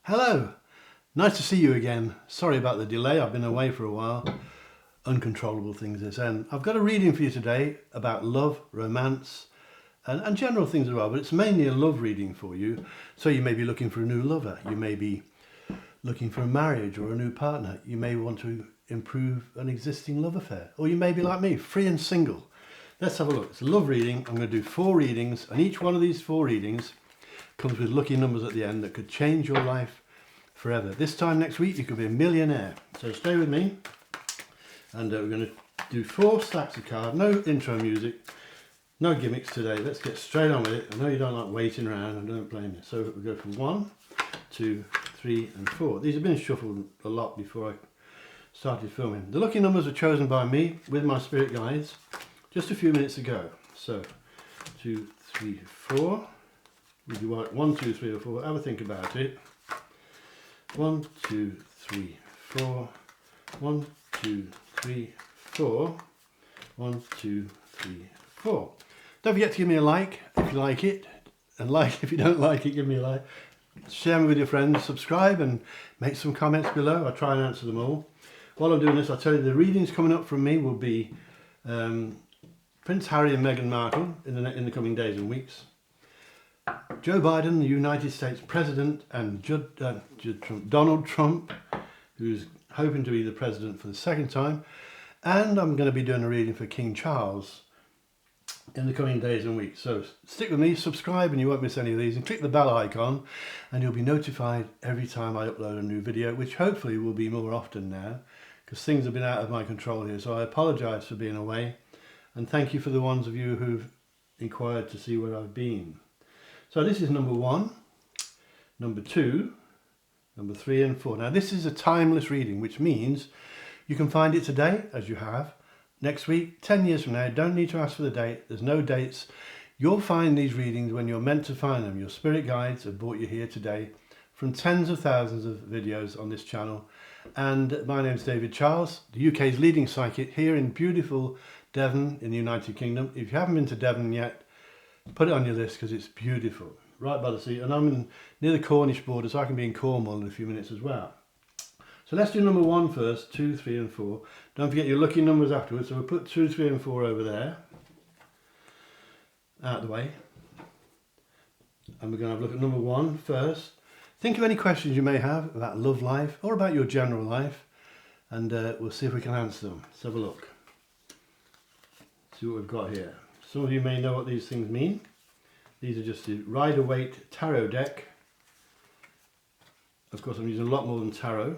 Hello, nice to see you again. Sorry about the delay, I've been away for a while. Uncontrollable things this end. I've got a reading for you today about love, romance and general things as well, but it's mainly a love reading for you. So you may be looking for a new lover, you may be looking for a marriage or a new partner, you may want to improve an existing love affair, or you may be like me, free and single. Let's have a look. It's a love reading. I'm going to do 4 readings, and each one of these 4 readings comes with lucky numbers at the end that could change your life forever. This time next week you could be a millionaire. So stay with me, and we're going to do 4 stacks of cards. No intro music, no gimmicks today. Let's get straight on with it. I know you don't like waiting around, and don't blame me. So we go from 1, 2, 3 and 4. These have been shuffled a lot before I started filming. The lucky numbers were chosen by me with my spirit guides just a few minutes ago. So 2, 3, 4. Would you want 1, 2, 3 or 4? Have a think about it. 1, 2, 3, 4. 1, 2, 3, 4. 1, 2, 3, 4. Don't forget to give me a like if you like it, and like if you don't like it, give me a like. Share me with your friends, subscribe and make some comments below. I try and answer them all. While I'm doing this, I'll tell you the readings coming up from me will be Prince Harry and Meghan Markle in the coming days and weeks. Joe Biden, the United States President, and Donald Trump, who's hoping to be the president for the 2nd time. And I'm going to be doing a reading for King Charles in the coming days and weeks. So stick with me, subscribe, and you won't miss any of these. And click the bell icon, and you'll be notified every time I upload a new video, which hopefully will be more often now, because things have been out of my control here. So I apologise for being away. And thank you for the ones of you who've inquired to see where I've been. So this is number 1, number 2, number 3 and 4. Now this is a timeless reading, which means you can find it today, as you have, next week, 10 years from now. Don't need to ask for the date. There's no dates. You'll find these readings when you're meant to find them. Your spirit guides have brought you here today from tens of thousands of videos on this channel. And my name's David Charles, the UK's leading psychic here in beautiful Devon in the United Kingdom. If you haven't been to Devon yet, put it on your list because it's beautiful, right by the sea. And I'm near the Cornish border, so I can be in Cornwall in a few minutes as well. So let's do number 1 first, 2, 3 and 4. Don't forget your lucky numbers afterwards. So we'll put 2, 3 and 4 over there, out of the way. And we're going to have a look at number 1 first. Think of any questions you may have about love life or about your general life, and we'll see if we can answer them. Let's have a look. See what we've got here. Some of you may know what these things mean. These are just the Rider-Waite Tarot deck. Of course, I'm using a lot more than tarot.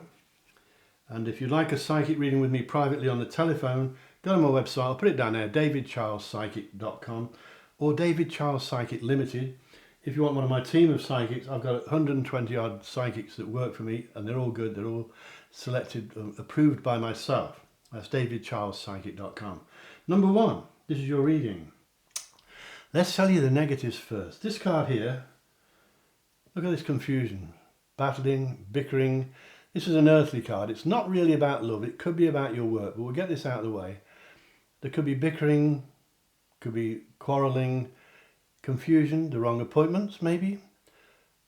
And if you'd like a psychic reading with me privately on the telephone, go to my website. I'll put it down there, davidcharlespsychic.com or David Charles Psychic Limited. If you want one of my team of psychics, I've got 120 odd psychics that work for me, and they're all good. They're all selected, approved by myself. That's davidcharlespsychic.com. Number 1, this is your reading. Let's tell you the negatives first. This card here, look at this confusion. Battling, bickering. This is an earthly card. It's not really about love. It could be about your work, but we'll get this out of the way. There could be bickering, could be quarrelling, confusion, the wrong appointments maybe,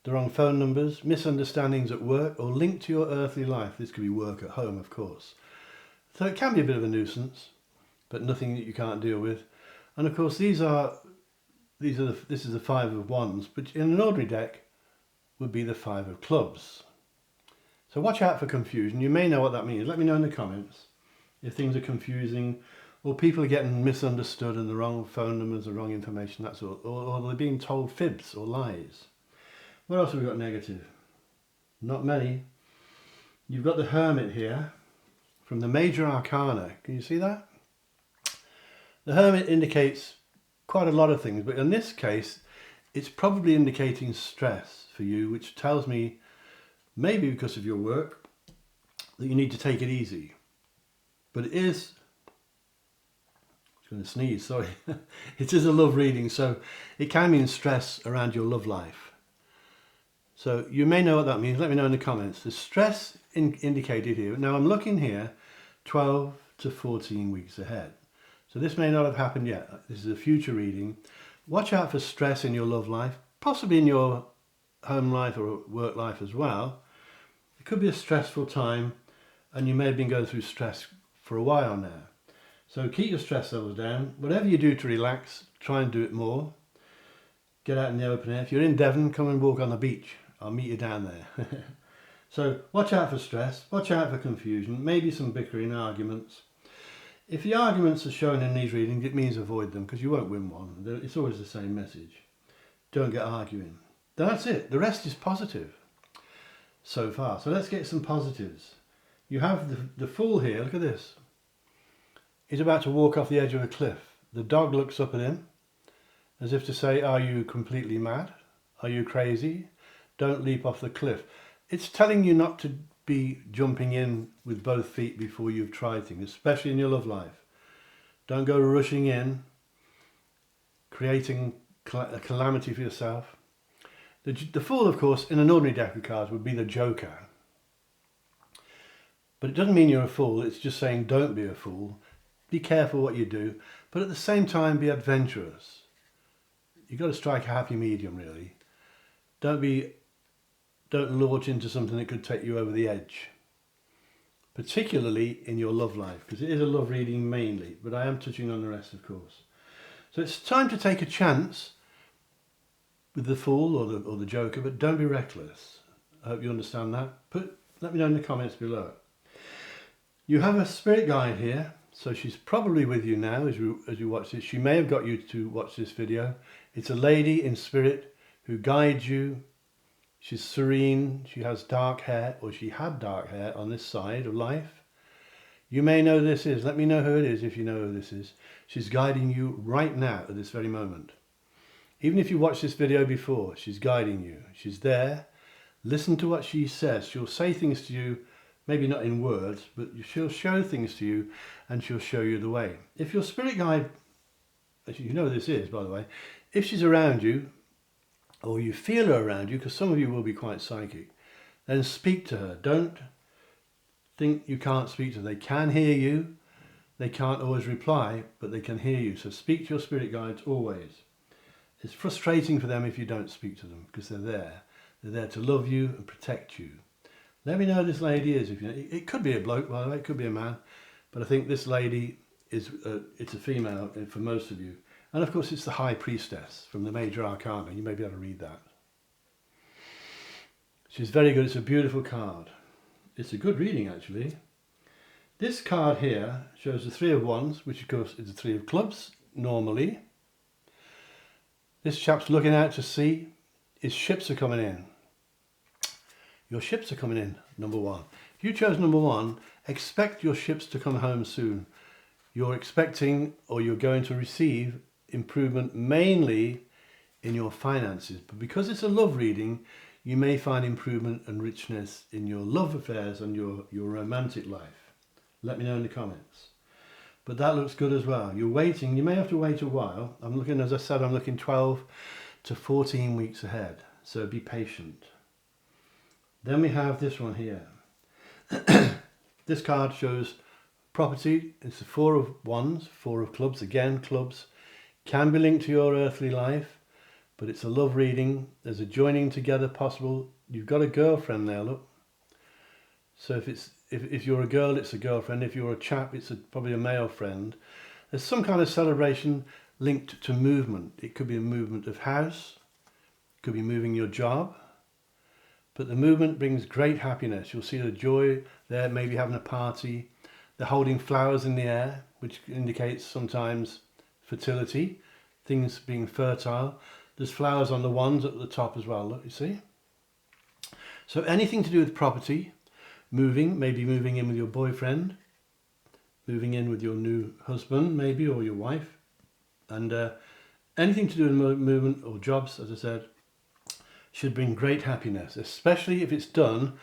the wrong phone numbers, misunderstandings at work, or linked to your earthly life. This could be work at home, of course. So it can be a bit of a nuisance, but nothing that you can't deal with. And of course this is the 5 of Wands, but in an ordinary deck would be the 5 of Clubs. So watch out for confusion. You may know what that means. Let me know in the comments if things are confusing, or people are getting misunderstood and the wrong phone numbers, the wrong information, that's all. Or they're being told fibs or lies. What else have we got negative? Not many. You've got the Hermit here from the Major Arcana. Can you see that? The Hermit indicates quite a lot of things, but in this case, it's probably indicating stress for you, which tells me, maybe because of your work, that you need to take it easy. But it is, I'm going to sneeze, sorry. It is a love reading, so it can mean stress around your love life. So you may know what that means. Let me know in the comments. The stress indicated here. Now I'm looking here 12 to 14 weeks ahead. So this may not have happened yet. This is a future reading. Watch out for stress in your love life, possibly in your home life or work life as well. It could be a stressful time, and you may have been going through stress for a while now. So keep your stress levels down. Whatever you do to relax, try and do it more. Get out in the open air. If you're in Devon, come and walk on the beach. I'll meet you down there. So watch out for stress, watch out for confusion, maybe some bickering, arguments. If the arguments are shown in these readings, it means avoid them, because you won't win one. It's always the same message. Don't get arguing. That's it. The rest is positive so far. So let's get some positives. You have the fool here. Look at this. He's about to walk off the edge of a cliff. The dog looks up at him as if to say, are you completely mad? Are you crazy? Don't leap off the cliff. It's telling you not to be jumping in with both feet before you've tried things, especially in your love life. Don't go rushing in, creating a calamity for yourself. The fool, of course, in an ordinary deck of cards would be the joker. But it doesn't mean you're a fool. It's just saying don't be a fool. Be careful what you do, but at the same time be adventurous. You've got to strike a happy medium, really. Don't launch into something that could take you over the edge, particularly in your love life, because it is a love reading mainly, but I am touching on the rest, of course. So it's time to take a chance with the fool or the joker, but don't be reckless. I hope you understand that. Let me know in the comments below. You have a spirit guide here, so she's probably with you now as you watch this. She may have got you to watch this video. It's a lady in spirit who guides you. She's serene, she has dark hair, or she had dark hair on this side of life. You may know who this is. Let me know who it is if you know who this is. She's guiding you right now at this very moment. Even if you watched this video before, she's guiding you. She's there. Listen to what she says. She'll say things to you, maybe not in words, but she'll show things to you and she'll show you the way. If your spirit guide, as you know who this is, by the way, if she's around you, or you feel her around you, because some of you will be quite psychic, then speak to her. Don't think you can't speak to her. They can hear you. They can't always reply, but they can hear you. So speak to your spirit guides always. It's frustrating for them if you don't speak to them, because they're there. They're there to love you and protect you. Let me know who this lady is. If you know. It could be a bloke, by the way. It could be a man. But I think this lady is it's a female for most of you. And of course it's the High Priestess from the Major Arcana. You may be able to read that. She's very good. It's a beautiful card. It's a good reading, actually. This card here shows the Three of Wands, which of course is the Three of Clubs, normally. This chap's looking out to sea. His ships are coming in. Your ships are coming in, number one. If you chose number one, expect your ships to come home soon. You're expecting, or you're going to receive, improvement mainly in your finances, but because it's a love reading, you may find improvement and richness in your love affairs and your romantic life. Let me know in the comments. But that looks good as well. You're waiting. You may have to wait a while. I'm looking, as I said, I'm looking 12 to 14 weeks ahead, so be patient. Then we have this one here. This card shows property. It's the Four of Wands, Four of Clubs. Again, clubs can be linked to your earthly life, but it's a love reading. There's a joining together possible. You've got a girlfriend there, look. So if you're a girl, it's a girlfriend. If you're a chap, it's probably a male friend. There's some kind of celebration linked to movement. It could be a movement of house. It could be moving your job. But the movement brings great happiness. You'll see the joy there, maybe having a party. They're holding flowers in the air, which indicates sometimes fertility, things being fertile. There's flowers on the wands at the top as well, look, you see? So anything to do with property, moving, maybe moving in with your boyfriend, moving in with your new husband, maybe, or your wife, and anything to do with movement or jobs, as I said, should bring great happiness, especially if it's done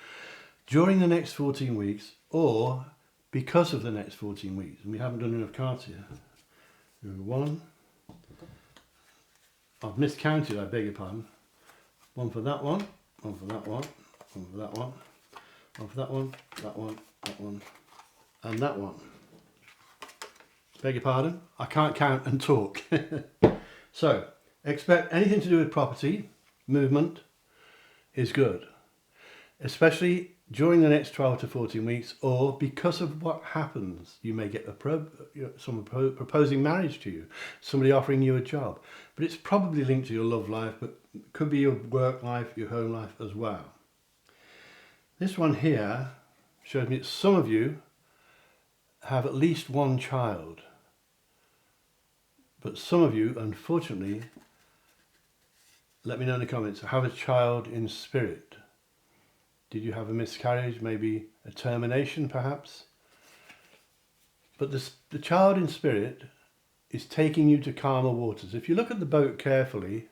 during the next 14 weeks or because of the next 14 weeks. And we haven't done enough cards here. One. I've miscounted, I beg your pardon. One for that one, one for that one, one for that one, one for that one, that one, that one, and that one. Beg your pardon, I can't count and talk. So, expect anything to do with property, movement is good. Especially during the next 12 to 14 weeks, or because of what happens. You may get someone proposing marriage to you, somebody offering you a job, but it's probably linked to your love life, but it could be your work life, your home life as well. This one here shows me that some of you have at least one child, but some of you, unfortunately, let me know in the comments, have a child in spirit. Did you have a miscarriage, maybe a termination perhaps? But the child in spirit is taking you to calmer waters. If you look at the boat carefully,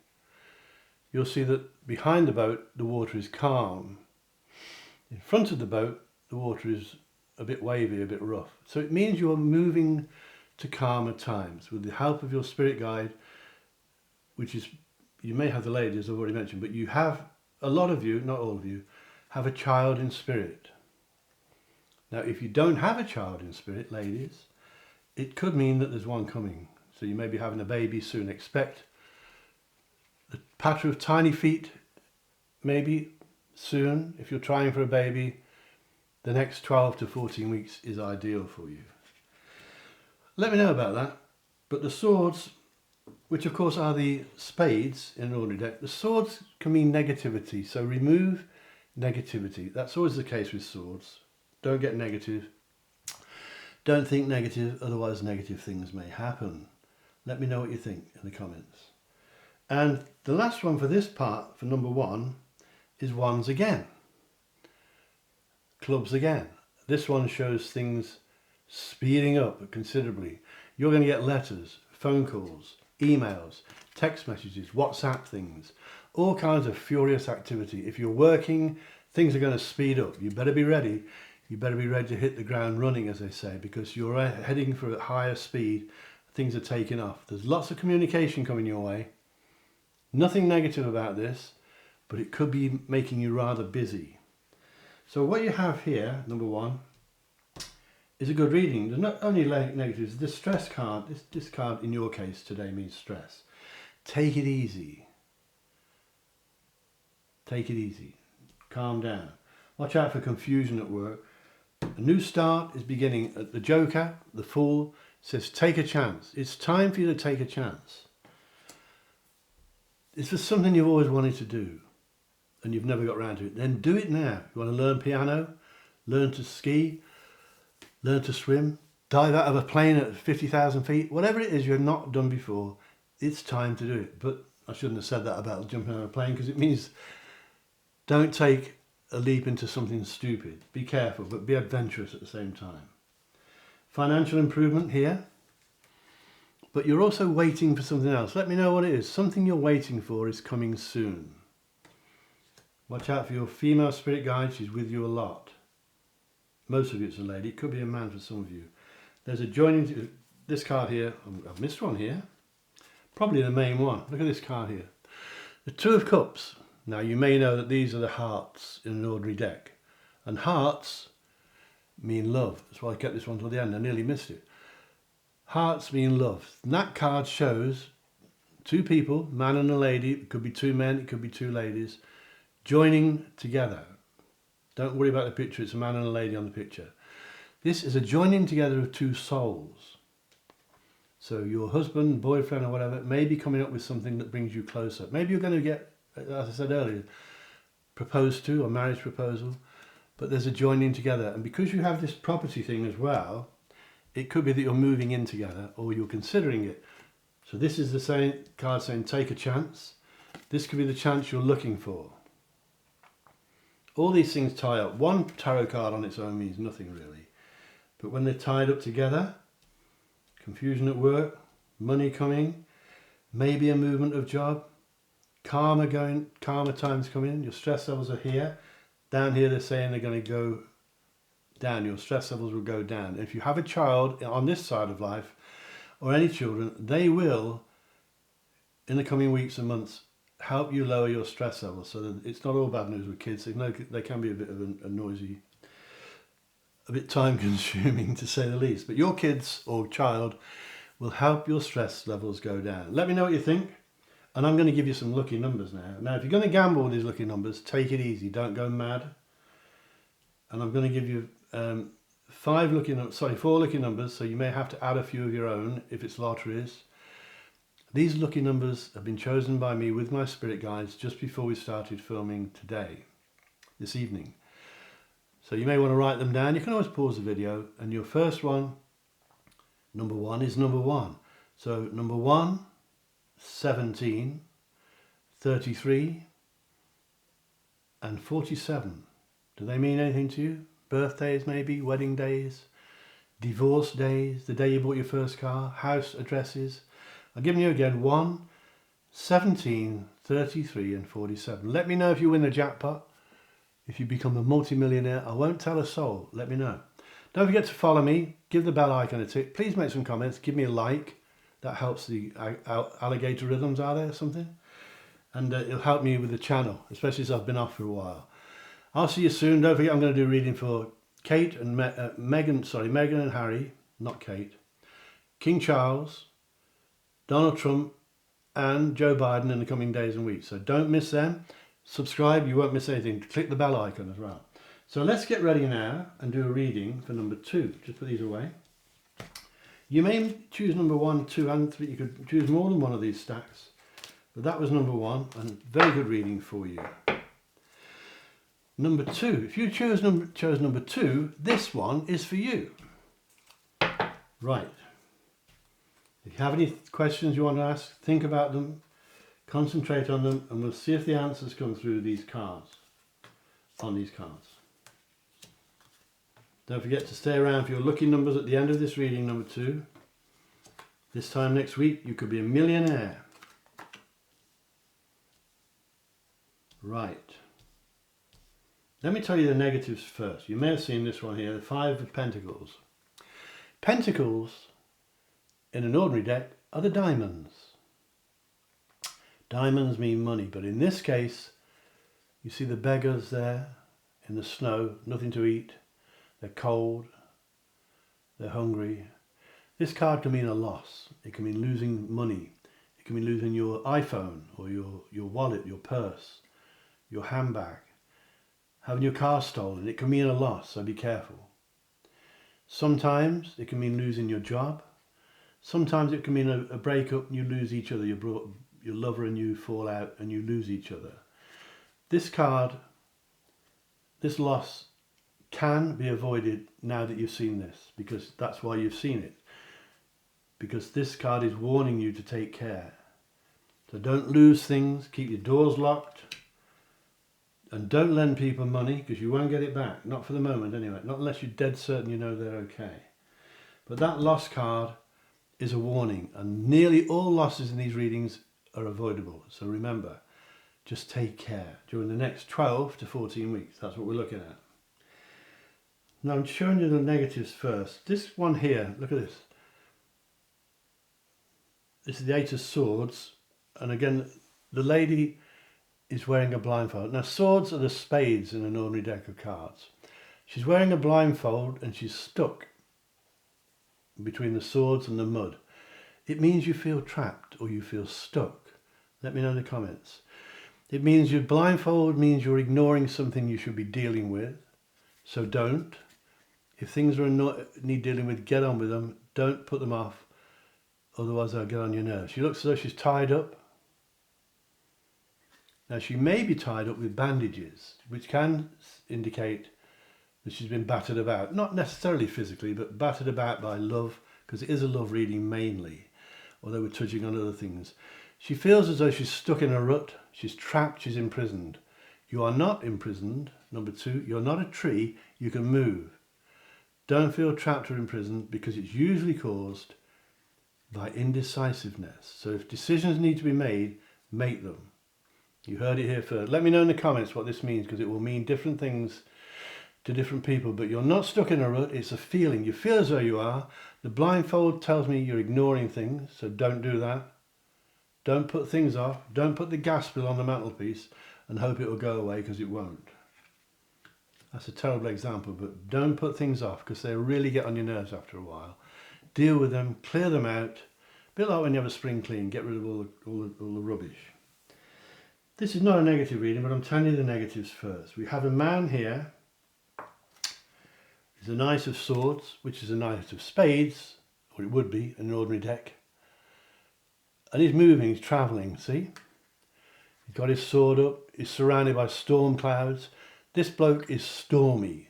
you'll see that behind the boat, the water is calm. In front of the boat, the water is a bit wavy, a bit rough. So it means you're moving to calmer times with the help of your spirit guide, which is, you may have the lady, as I've already mentioned, but you have, a lot of you, not all of you, have a child in spirit. Now, if you don't have a child in spirit, ladies, it could mean that there's one coming. So you may be having a baby soon. Expect the patter of tiny feet, maybe soon. If you're trying for a baby, the next 12 to 14 weeks is ideal for you. Let me know about that. But the swords, which of course are the spades in an ordinary deck, the swords can mean negativity. So remove negativity. That's always the case with swords. Don't get negative. Don't think negative, otherwise negative things may happen. Let me know what you think in the comments. And the last one for this part, for number 1, is wands again. Clubs again. This one shows things speeding up considerably. You're going to get letters, phone calls, emails, text messages, WhatsApp things, all kinds of furious activity. If you're working, things are going to speed up. You better be ready. You better be ready to hit the ground running, as they say, because you're heading for a higher speed. Things are taking off. There's lots of communication coming your way. Nothing negative about this, but it could be making you rather busy. So what you have here, number 1, is a good reading. There's not only negatives. This stress card, this card in your case today means stress. Take it easy. Take it easy. Calm down. Watch out for confusion at work. A new start is beginning. The Joker, the Fool, says take a chance. It's time for you to take a chance. It's for something you've always wanted to do and you've never got around to it. Then do it now. You want to learn piano, learn to ski, learn to swim, dive out of a plane at 50,000 feet, whatever it is you have not done before, it's time to do it. But I shouldn't have said that about jumping out of a plane, because it means don't take a leap into something stupid. Be careful, but be adventurous at the same time. Financial improvement here, but you're also waiting for something else. Let me know what it is. Something you're waiting for is coming soon. Watch out for your female spirit guide. She's with you a lot. Most of you it's a lady. It could be a man for some of you. There's a joining to this card here. I've missed one here. Probably the main one. Look at this card here. The Two of Cups. Now you may know that these are the hearts in an ordinary deck. And hearts mean love. That's why I kept this one till the end. I nearly missed it. Hearts mean love. And that card shows two people, man and a lady. It could be two men, it could be two ladies, joining together. Don't worry about the picture. It's a man and a lady on the picture. This is a joining together of two souls. So your husband, boyfriend or whatever may be coming up with something that brings you closer. Maybe you're going to get, as I said earlier, proposed to, or marriage proposal, but there's a joining together. And because you have this property thing as well, it could be that you're moving in together or you're considering it. So this is the same card saying take a chance. This could be the chance you're looking for. All these things tie up. One tarot card on its own means nothing really. But when they're tied up together, confusion at work, money coming, maybe a movement of job, karma times coming, your stress levels are here. Down here they're saying they're going to go down, your stress levels will go down. If you have a child on this side of life, or any children, they will, in the coming weeks and months, help you lower your stress levels. So that it's not all bad news with kids. They can be a bit of a noisy, a bit time consuming to say the least. But your kids or child will help your stress levels go down. Let me know what you think. And I'm going to give you some lucky numbers now. Now, if you're going to gamble with these lucky numbers, take it easy. Don't go mad. and I'm going to give you four lucky numbers, so you may have to add a few of your own if it's lotteries. These lucky numbers have been chosen by me with my spirit guides just before we started filming this evening. So you may want to write them down. You can always pause the video, and your first one, number 1, is number 1. So number 1, 17, 33 and 47. Do they mean anything to you? Birthdays maybe, wedding days, divorce days, the day you bought your first car, house addresses. I'll give you again 1, 17, 33 and 47. Let me know if you win the jackpot. If you become a multi-millionaire, I won't tell a soul. Let me know. Don't forget to follow me. Give the bell icon a tick. Please make some comments. Give me a like. That helps the alligator rhythms, are there something? And it'll help me with the channel, especially as I've been off for a while. I'll see you soon. Don't forget I'm going to do a reading for Kate and Meghan and Harry, not Kate, King Charles, Donald Trump and Joe Biden in the coming days and weeks. So don't miss them. Subscribe, you won't miss anything. Click the bell icon as well. So let's get ready now and do a reading for number 2. Just put these away. You may choose number 1, 2 and 3. You could choose more than one of these stacks. But that was number 1 and very good reading for you. Number 2. If you chose number 2, this one is for you. Right. If you have any questions you want to ask, think about them. Concentrate on them, and we'll see if the answers come through these cards, on these cards. Don't forget to stay around for your lucky numbers at the end of this reading, number 2. This time next week, you could be a millionaire. Right. Let me tell you the negatives first. You may have seen this one here, the 5 of Pentacles. Pentacles, in an ordinary deck, are the diamonds. Diamonds mean money, but in this case, you see the beggars there in the snow, nothing to eat, they're cold, they're hungry. This card can mean a loss. It can mean losing money. It can mean losing your iPhone or your wallet, your purse, your handbag, having your car stolen. It can mean a loss, so be careful. Sometimes it can mean losing your job. Sometimes it can mean a breakup and you lose each other. Your lover and you fall out and you lose each other. This card, this loss can be avoided now that you've seen this, because that's why you've seen it. Because this card is warning you to take care. So don't lose things, keep your doors locked, and don't lend people money because you won't get it back. Not for the moment anyway, not unless you're dead certain you know they're okay. But that loss card is a warning, and nearly all losses in these readings are avoidable. So remember, just take care during the next 12 to 14 weeks. That's what we're looking at. Now I'm showing you the negatives first. This one here, look at this. This is the 8 of Swords, and again the lady is wearing a blindfold. Now swords are the spades in an ordinary deck of cards. She's wearing a blindfold and she's stuck between the swords and the mud. It means you feel trapped or you feel stuck. Let me know in the comments. It means your blindfold means you're ignoring something you should be dealing with. So don't. If things are need dealing with, get on with them. Don't put them off. Otherwise they'll get on your nerves. She looks as though she's tied up. Now she may be tied up with bandages, which can indicate that she's been battered about. Not necessarily physically, but battered about by love, because it is a love reading mainly, although we're touching on other things. She feels as though she's stuck in a rut, she's trapped, she's imprisoned. You are not imprisoned. Number 2, you're not a tree, you can move. Don't feel trapped or imprisoned, because it's usually caused by indecisiveness. So if decisions need to be made, make them. You heard it here first. Let me know in the comments what this means, because it will mean different things to different people, but you're not stuck in a rut. It's a feeling. You feel as though you are. The blindfold tells me you're ignoring things, so don't do that. Don't put things off. Don't put the gas bill on the mantelpiece and hope it will go away, because it won't. That's a terrible example, but don't put things off, because they really get on your nerves after a while. Deal with them, clear them out. A bit like when you have a spring clean, get rid of all the rubbish. This is not a negative reading, but I'm telling you the negatives first. We have a man here He's a Knight of Swords, which is a Knight of Spades, or it would be in an ordinary deck. And he's moving, he's travelling, see? He's got his sword up, he's surrounded by storm clouds. This bloke is stormy,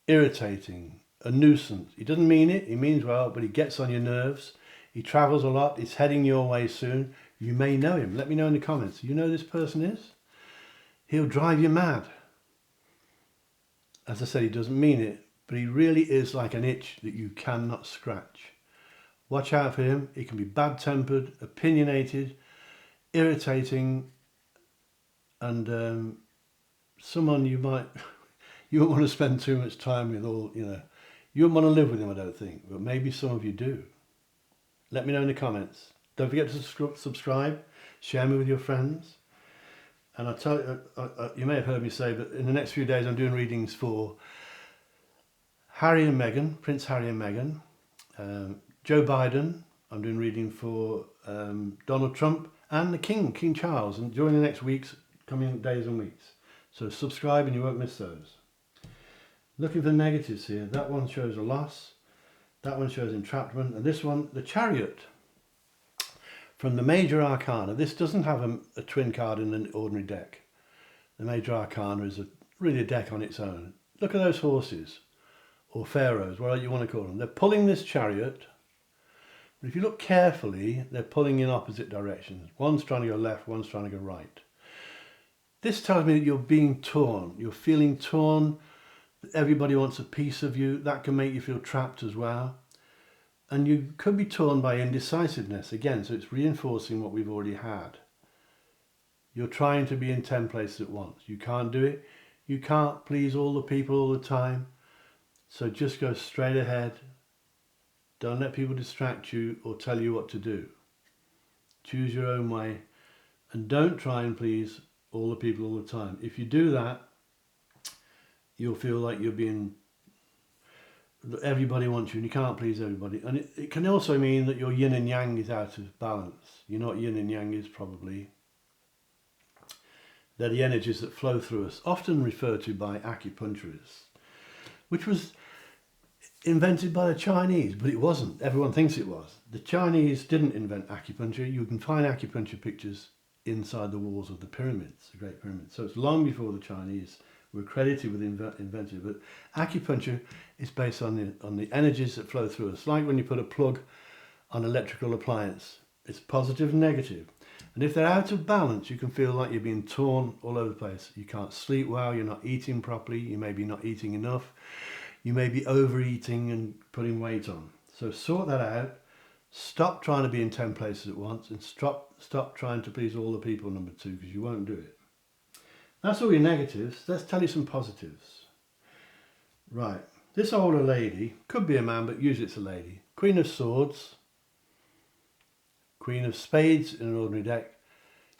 irritating, a nuisance. He doesn't mean it, he means well, but he gets on your nerves. He travels a lot, he's heading your way soon. You may know him. Let me know in the comments. You know who this person is? He'll drive you mad. As I said, he doesn't mean it, but he really is like an itch that you cannot scratch. Watch out for him. He can be bad-tempered, opinionated, irritating, and someone you won't want to spend too much time with, or you wouldn't want to live with him, I don't think, but maybe some of you do. Let me know in the comments. Don't forget to subscribe, share me with your friends. And I'll tell you, you may have heard me say, but in the next few days I'm doing readings for Harry and Meghan, Prince Harry and Meghan, Joe Biden. I'm doing reading for Donald Trump and the King Charles, and during the next weeks, coming days and weeks. So subscribe and you won't miss those. Looking for the negatives here. That one shows a loss. That one shows entrapment. And this one, the Chariot. From the Major Arcana. This doesn't have a twin card in an ordinary deck. The Major Arcana is really a deck on its own. Look at those horses, or pharaohs, whatever you want to call them. They're pulling this chariot, but if you look carefully, they're pulling in opposite directions. One's trying to go left, one's trying to go right. This tells me that you're being torn. You're feeling torn. Everybody wants a piece of you. That can make you feel trapped as well. And you could be torn by indecisiveness again, so it's reinforcing what we've already had. You're trying to be in 10 places at once. You can't do it. You can't please all the people all the time. So just go straight ahead. Don't let people distract you or tell you what to do. Choose your own way. And don't try and please all the people all the time. If you do that, you'll feel like you're being... Everybody wants you and you can't please everybody. And it can also mean that your yin and yang is out of balance. You know what yin and yang is probably. They're the energies that flow through us, often referred to by acupuncturists, which was invented by the Chinese, but it wasn't. Everyone thinks it was. The Chinese didn't invent acupuncture. You can find acupuncture pictures inside the walls of the pyramids, the Great Pyramids. So it's long before the Chinese were credited with inventing it. But acupuncture is based on the energies that flow through us. Like when you put a plug on an electrical appliance, it's positive and negative. And if they're out of balance, you can feel like you're being torn all over the place. You can't sleep well, you're not eating properly, you may be not eating enough, you may be overeating and putting weight on. So sort that out. Stop trying to be in 10 places at once, and stop trying to please all the people, number 2, because you won't do it. That's all your negatives. Let's tell you some positives. Right, this older lady, could be a man, but usually it's a lady. Queen of Swords, Queen of Spades in an ordinary deck.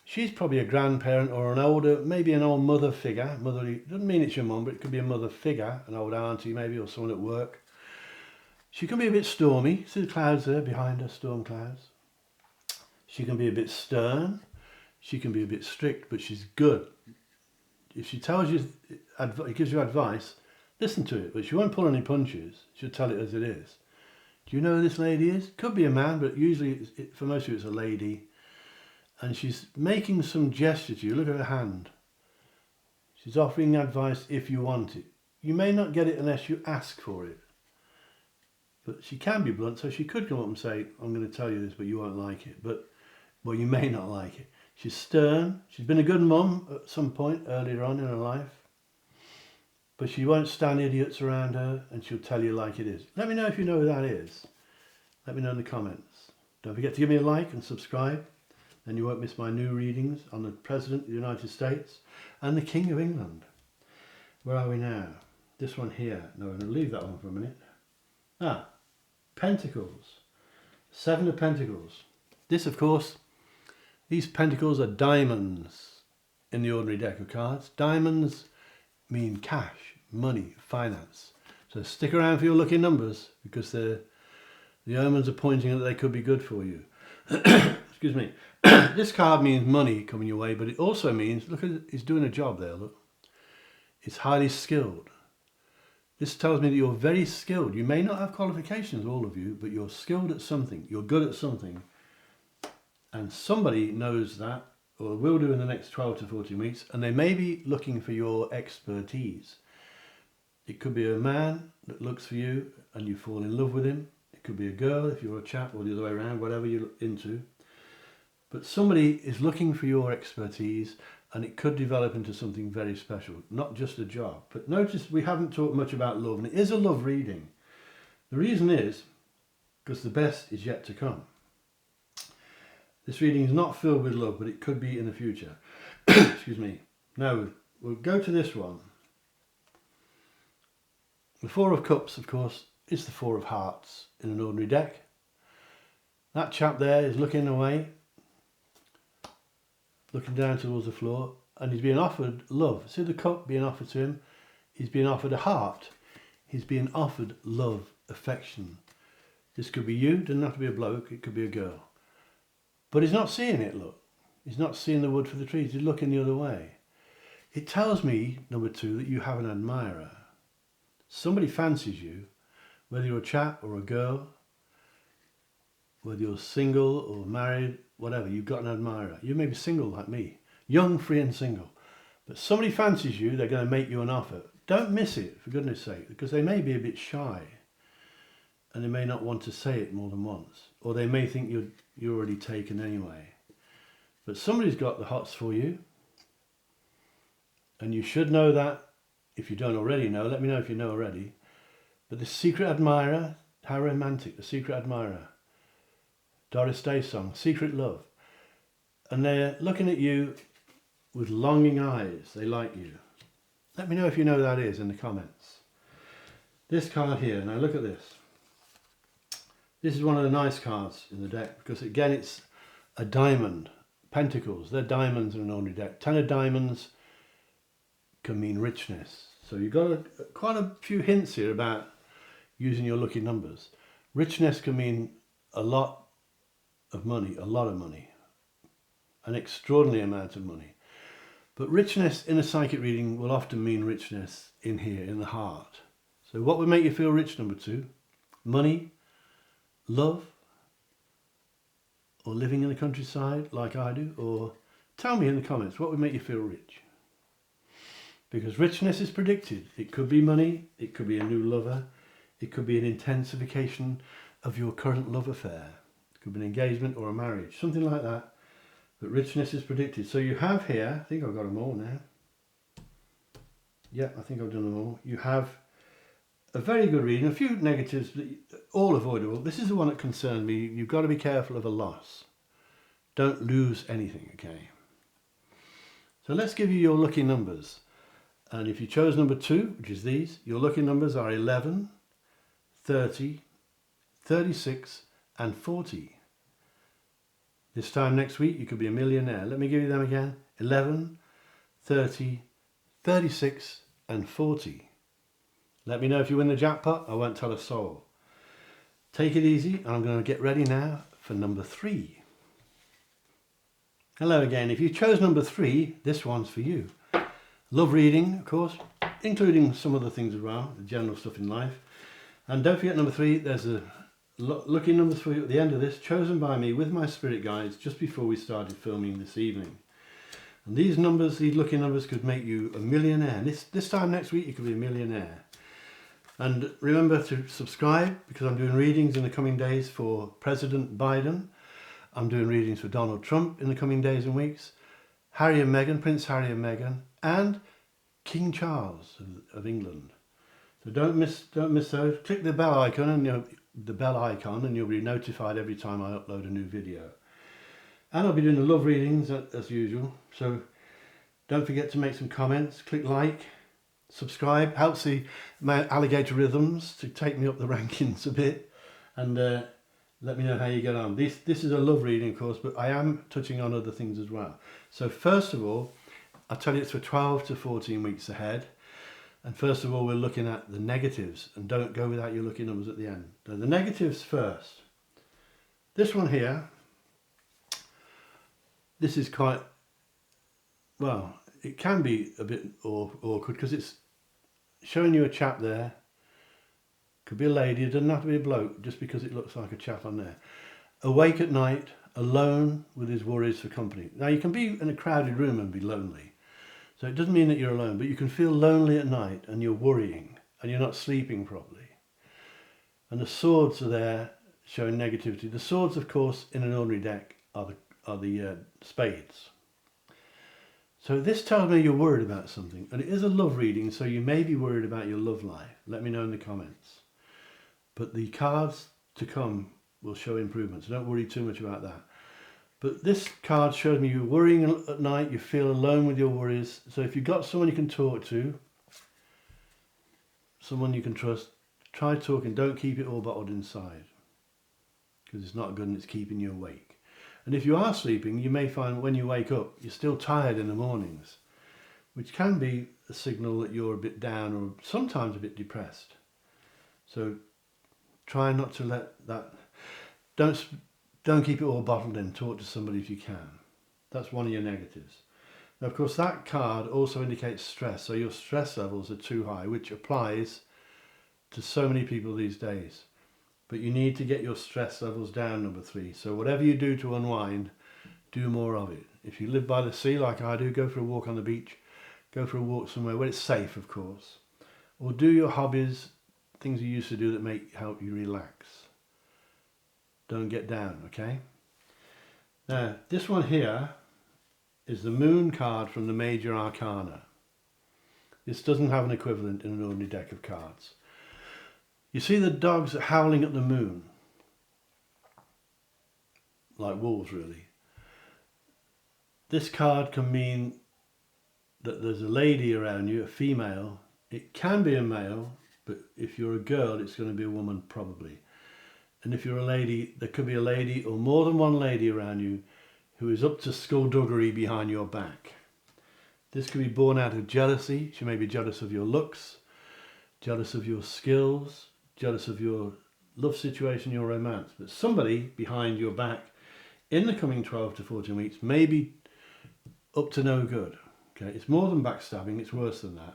She's probably a grandparent or an older, maybe an old mother figure. Motherly, doesn't mean it's your mum, but it could be a mother figure, an old auntie maybe, or someone at work. She can be a bit stormy. See the clouds there behind her, storm clouds. She can be a bit stern. She can be a bit strict, but she's good. If she tells you, gives you advice, listen to it, but she won't pull any punches. She'll tell it as it is. Do you know who this lady is? Could be a man, but usually for most of you it's a lady. And she's making some gesture to you. Look at her hand. She's offering advice if you want it. You may not get it unless you ask for it. But she can be blunt, so she could come up and say, I'm going to tell you this, but you won't like it. But, well, you may not like it. She's stern. She's been a good mum at some point earlier on in her life. But she won't stand idiots around her, and she'll tell you like it is. Let me know if you know who that is. Let me know in the comments. Don't forget to give me a like and subscribe. Then you won't miss my new readings on the President of the United States and the King of England. Where are we now? This one here. No, I'm going to leave that one for a minute. Pentacles. 7 of Pentacles. This, of course, these pentacles are diamonds in the ordinary deck of cards. Diamonds mean cash, money, finance. So stick around for your lucky numbers, because the omens are pointing that they could be good for you. Excuse me. This card means money coming your way, but it also means, look, he's doing a job there, look. It's highly skilled. This tells me that you're very skilled. You may not have qualifications, all of you, but you're skilled at something. You're good at something. And somebody knows that, or will do in the next 12 to 14 weeks, and they may be looking for your expertise. It could be a man that looks for you and you fall in love with him. It could be a girl if you're a chap, or the other way around, whatever you're into. But somebody is looking for your expertise, and it could develop into something very special, not just a job. But notice we haven't talked much about love, and it is a love reading. The reason is because the best is yet to come. This reading is not filled with love, but it could be in the future. Excuse me. Now, we'll go to this one. The Four of Cups, of course, is the Four of Hearts in an ordinary deck. That chap there is looking away, looking down towards the floor, and he's being offered love. See the cup being offered to him? He's being offered a heart. He's being offered love, affection. This could be you, doesn't have to be a bloke, it could be a girl. But he's not seeing it, look. He's not seeing the wood for the trees, he's looking the other way. It tells me, number two, that you have an admirer. Somebody fancies you, whether you're a chap or a girl, whether you're single or married, whatever, you've got an admirer. You may be single like me, young, free and single. But somebody fancies you, they're going to make you an offer. Don't miss it, for goodness sake, because they may be a bit shy and they may not want to say it more than once. Or they may think you're already taken anyway. But somebody's got the hots for you, and you should know that. If you don't already know, let me know if you know already. But the secret admirer, how romantic, the secret admirer. Doris Day song, Secret Love. And they're looking at you with longing eyes. They like you. Let me know if you know who that is in the comments. This card here, now look at this. This is one of the nice cards in the deck because again it's a diamond. Pentacles, they're diamonds in an ordinary deck. 10 of diamonds can mean richness. So you've got quite a few hints here about using your lucky numbers. Richness can mean a lot of money, an extraordinary amount of money. But richness in a psychic reading will often mean richness in here, in the heart. So what would make you feel rich, number two? Money, love, or living in the countryside like I do? Or tell me in the comments, what would make you feel rich? Because richness is predicted. It could be money, it could be a new lover, it could be an intensification of your current love affair. It could be an engagement or a marriage, something like that. But richness is predicted. So you have here, I think I've got them all now. Yeah, I think I've done them all. You have a very good reading, a few negatives, but all avoidable. This is the one that concerned me. You've got to be careful of a loss. Don't lose anything, okay? So let's give you your lucky numbers. And if you chose number 2, which is these, your lucky numbers are 11, 30, 36 and 40. This time next week you could be a millionaire. Let me give you them again. 11, 30, 36 and 40. Let me know if you win the jackpot. I won't tell a soul. Take it easy, and I'm going to get ready now for number 3. Hello again. If you chose number 3, this one's for you. Love reading, of course, including some other things as well, the general stuff in life. And don't forget number 3, there's a lucky numbers for you at the end of this, chosen by me with my spirit guides just before we started filming this evening. And these numbers, these lucky numbers could make you a millionaire. And this time next week you could be a millionaire. And remember to subscribe, because I'm doing readings in the coming days for President Biden. I'm doing readings for Donald Trump in the coming days and weeks. Harry and Meghan, Prince Harry and Meghan, and King Charles of England. So don't miss those. Click the bell icon and you'll be notified every time I upload a new video. And I'll be doing the love readings as usual. So don't forget to make some comments, click like, subscribe. Helps my alligator rhythms to take me up the rankings a bit. And let me know how you get on. This is a love reading, of course, but I am touching on other things as well. So first of all, I'll tell you it's for 12 to 14 weeks ahead. And first of all, we're looking at the negatives, and don't go without your lucky numbers at the end. So the negatives first. This one here, this is quite, well, it can be a bit awkward because it's showing you a chap there Could be a lady, it doesn't have to be a bloke just because it looks like a chap on there. Awake at night, alone with his worries for company. Now you can be in a crowded room and be lonely. So it doesn't mean that you're alone, but you can feel lonely at night and you're worrying and you're not sleeping properly. And the swords are there showing negativity. The swords, of course, in an ordinary deck are the spades. So this tells me you're worried about something, and it is a love reading, so you may be worried about your love life. Let me know in the comments. But the cards to come will show improvement, so don't worry too much about that. But this card shows me you're worrying at night, you feel alone with your worries. So if you've got someone you can talk to, someone you can trust, try talking. Don't keep it all bottled inside, because it's not good and it's keeping you awake. And if you are sleeping, you may find when you wake up, you're still tired in the mornings, which can be a signal that you're a bit down or sometimes a bit depressed. So try not to let that, don't keep it all bottled in. Talk to somebody if you can. That's one of your negatives. Now, of course, that card also indicates stress. So your stress levels are too high, which applies to so many people these days. But you need to get your stress levels down, number 3. So whatever you do to unwind, do more of it. If you live by the sea like I do, go for a walk on the beach. Go for a walk somewhere where it's safe, of course. Or do your hobbies, things you used to do that help you relax. Don't get down, okay? Now, this one here is the Moon card from the Major Arcana. This doesn't have an equivalent in an ordinary deck of cards. You see the dogs howling at the moon, like wolves really. This card can mean that there's a lady around you, a female. It can be a male, but if you're a girl, it's going to be a woman probably. And if you're a lady, there could be a lady or more than one lady around you who is up to skullduggery behind your back. This could be born out of jealousy. She may be jealous of your looks, jealous of your skills, jealous of your love situation, your romance. But somebody behind your back in the coming 12 to 14 weeks may be up to no good. Okay, it's more than backstabbing, it's worse than that.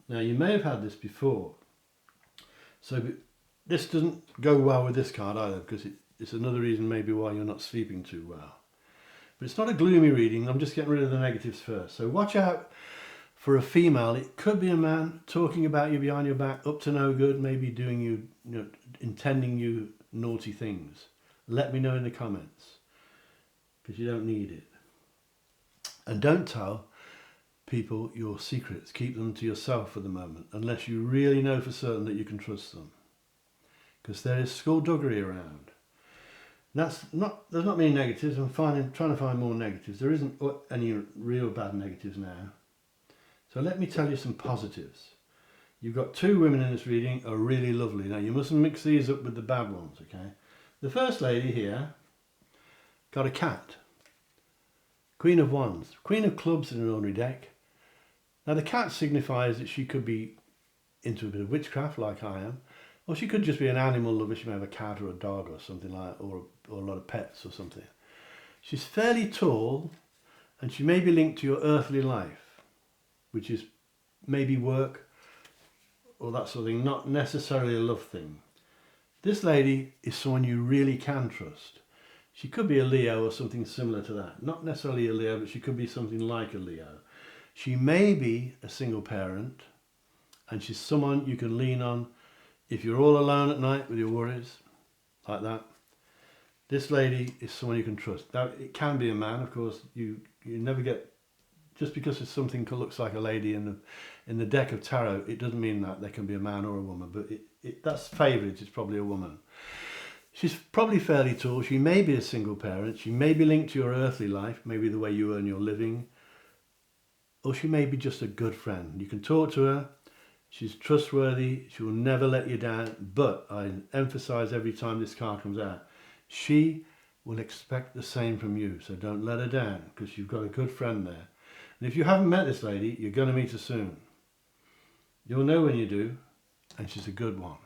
Now, you may have had this before. So this doesn't go well with this card either, because it's another reason maybe why you're not sleeping too well. But it's not a gloomy reading. I'm just getting rid of the negatives first. So watch out for a female. It could be a man talking about you behind your back, up to no good, maybe doing you, intending you naughty things. Let me know in the comments, because you don't need it. And don't tell people your secrets. Keep them to yourself for the moment, unless you really know for certain that you can trust them, because there is skullduggery around. There's not many negatives. I'm trying to find more negatives. There isn't any real bad negatives now. So let me tell you some positives. You've got 2 women in this reading are really lovely. Now you mustn't mix these up with the bad ones, okay? The first lady here got a cat. Queen of Wands. Queen of Clubs in an ordinary deck. Now the cat signifies that she could be into a bit of witchcraft like I am. Or she could just be an animal lover. She may have a cat or a dog or something like that, or a lot of pets or something. She's fairly tall, and she may be linked to your earthly life, which is maybe work or that sort of thing, not necessarily a love thing. This lady is someone you really can trust. She could be a Leo or something similar to that. Not necessarily a Leo, but she could be something like a Leo. She may be a single parent, and she's someone you can lean on if you're all alone at night with your worries, like that. This lady is someone you can trust. Now, it can be a man, of course. You never get, just because it's something that looks like a lady in the deck of tarot, it doesn't mean that there can be a man or a woman, but that's favoured. It's probably a woman. She's probably fairly tall. She may be a single parent. She may be linked to your earthly life, maybe the way you earn your living, or she may be just a good friend. You can talk to her. She's trustworthy. She will never let you down. But I emphasize every time this card comes out, she will expect the same from you. So don't let her down, because you've got a good friend there. And if you haven't met this lady, you're going to meet her soon. You'll know when you do, and she's a good one.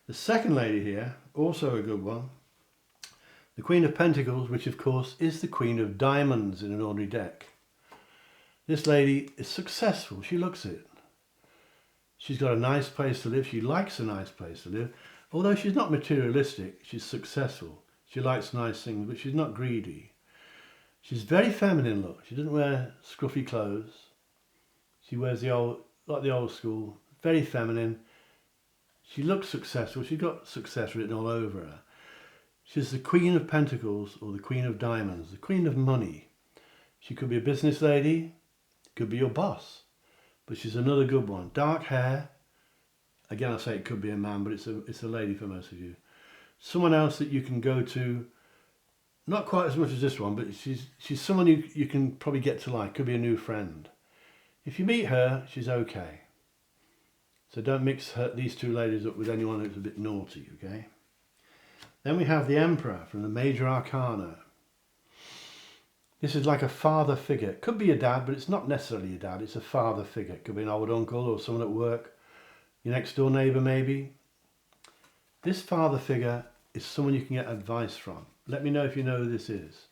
The second lady here, also a good one. The Queen of Pentacles, which of course is the Queen of Diamonds in an ordinary deck. This lady is successful. She looks it. She's got a nice place to live. She likes a nice place to live. Although she's not materialistic, she's successful. She likes nice things, but she's not greedy. She's very feminine look. She doesn't wear scruffy clothes. She wears like the old school, very feminine. She looks successful. She's got success written all over her. She's the Queen of Pentacles or the Queen of Diamonds, the Queen of Money. She could be a business lady, could be your boss, but she's another good one. Dark hair. Again, I say it could be a man, but it's a lady for most of you. Someone else that you can go to, not quite as much as this one, but she's someone you can probably get to like. Could be a new friend. If you meet her, she's okay. So don't mix these two ladies up with anyone who's a bit naughty, okay? Then we have the Emperor from the Major Arcana. This is like a father figure. It could be a dad, but it's not necessarily a dad. It's a father figure. It could be an old uncle or someone at work. Your next door neighbour maybe. This father figure is someone you can get advice from. Let me know if you know who this is.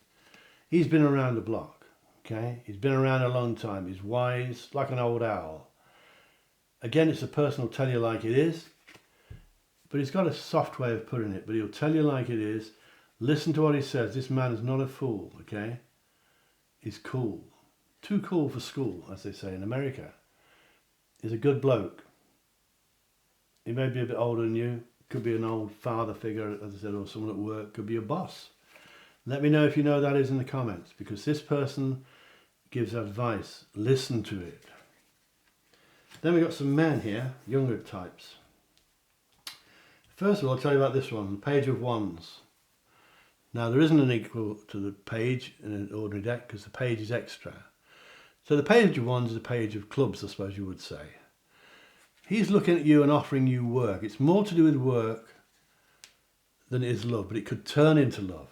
He's been around the block, okay? He's been around a long time. He's wise, like an old owl. Again, it's a person who'll tell you like it is, but he's got a soft way of putting it, but he'll tell you like it is. Listen to what he says. This man is not a fool, okay? He's cool. Too cool for school, as they say in America. He's a good bloke. He may be a bit older than you. Could be an old father figure, as I said, or someone at work. Could be a boss. Let me know if you know who that is in the comments, because this person gives advice. Listen to it. Then we've got some men here, younger types. First of all, I'll tell you about this one, the Page of Wands. Now, there isn't an equal to the page in an ordinary deck because the page is extra. So the Page of Wands is a page of clubs, I suppose you would say. He's looking at you and offering you work. It's more to do with work than it is love, but it could turn into love.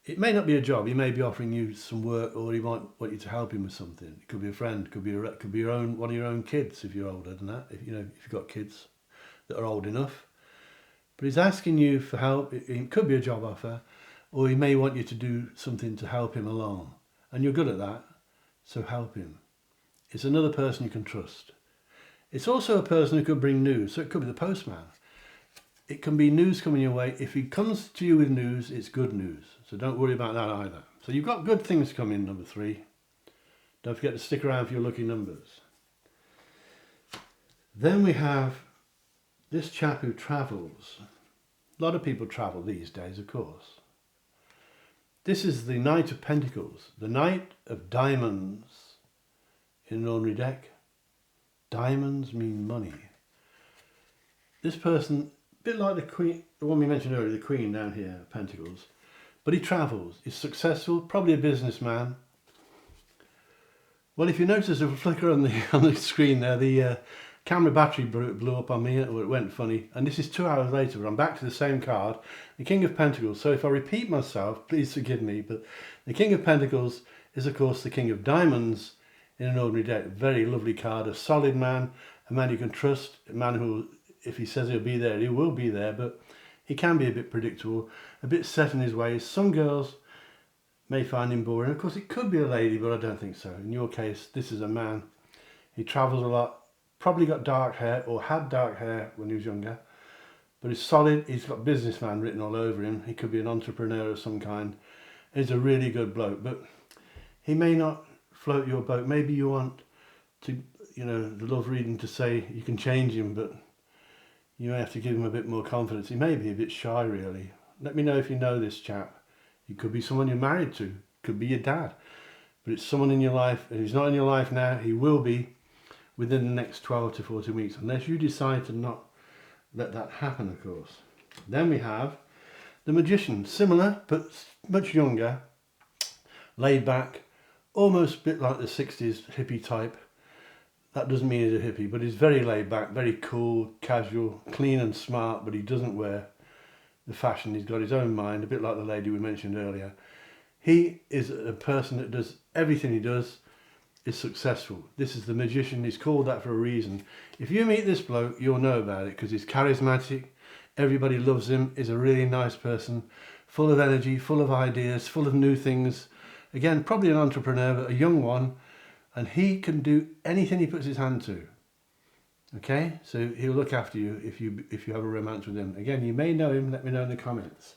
It may not be a job. He may be offering you some work, or he might want you to help him with something. It could be a friend, could be your own, one of your own kids if you're older than that. If you've got kids that are old enough. But he's asking you for help. It could be a job offer, or he may want you to do something to help him along, and you're good at that, so help him. It's another person you can trust. It's also a person who could bring news, so it could be the postman. It can be news coming your way. If he comes to you with news, it's good news. So don't worry about that either. So you've got good things coming, number 3. Don't forget to stick around for your lucky numbers. Then we have this chap who travels. A lot of people travel these days, of course. This is the Knight of Pentacles, the Knight of Diamonds in an ordinary deck. Diamonds mean money. This person, a bit like the Queen, the one we mentioned earlier, the Queen down here, Pentacles, but he travels, he's successful, probably a businessman. Well, if you notice a flicker on the screen there, the camera battery blew up on me, or it went funny, and this is 2 hours later, but I'm back to the same card, the King of Pentacles. So if I repeat myself, please forgive me, but the King of Pentacles is, of course, the King of Diamonds in an ordinary deck. Very lovely card, a solid man, a man you can trust, a man who, if he says he'll be there, he will be there, but he can be a bit predictable, a bit set in his ways. Some girls may find him boring. Of course, it could be a lady, but I don't think so. In your case, this is a man. He travels a lot, probably got dark hair, or had dark hair when he was younger, but he's solid. He's got businessman written all over him. He could be an entrepreneur of some kind. He's a really good bloke, but he may not float your boat. Maybe you want to, the love reading to say you can change him, but you may have to give him a bit more confidence. He may be a bit shy, really. Let me know if you know this chap. He could be someone you're married to. Could be your dad. But it's someone in your life, and he's not in your life now. He will be within the next 12 to 14 weeks, unless you decide to not let that happen, of course. Then we have the Magician. Similar, but much younger. Laid back. Almost a bit like the 60s hippie type. That doesn't mean he's a hippie, but he's very laid back, very cool, casual, clean and smart, but he doesn't wear the fashion. He's got his own mind, a bit like the lady we mentioned earlier. He is a person that does everything he does is successful. This is the Magician. He's called that for a reason. If you meet this bloke, you'll know about it because he's charismatic. Everybody loves him. He's a really nice person, full of energy, full of ideas, full of new things. Again, probably an entrepreneur, but a young one. And he can do anything he puts his hand to. Okay, so he'll look after you if you have a romance with him. Again, you may know him. Let me know in the comments.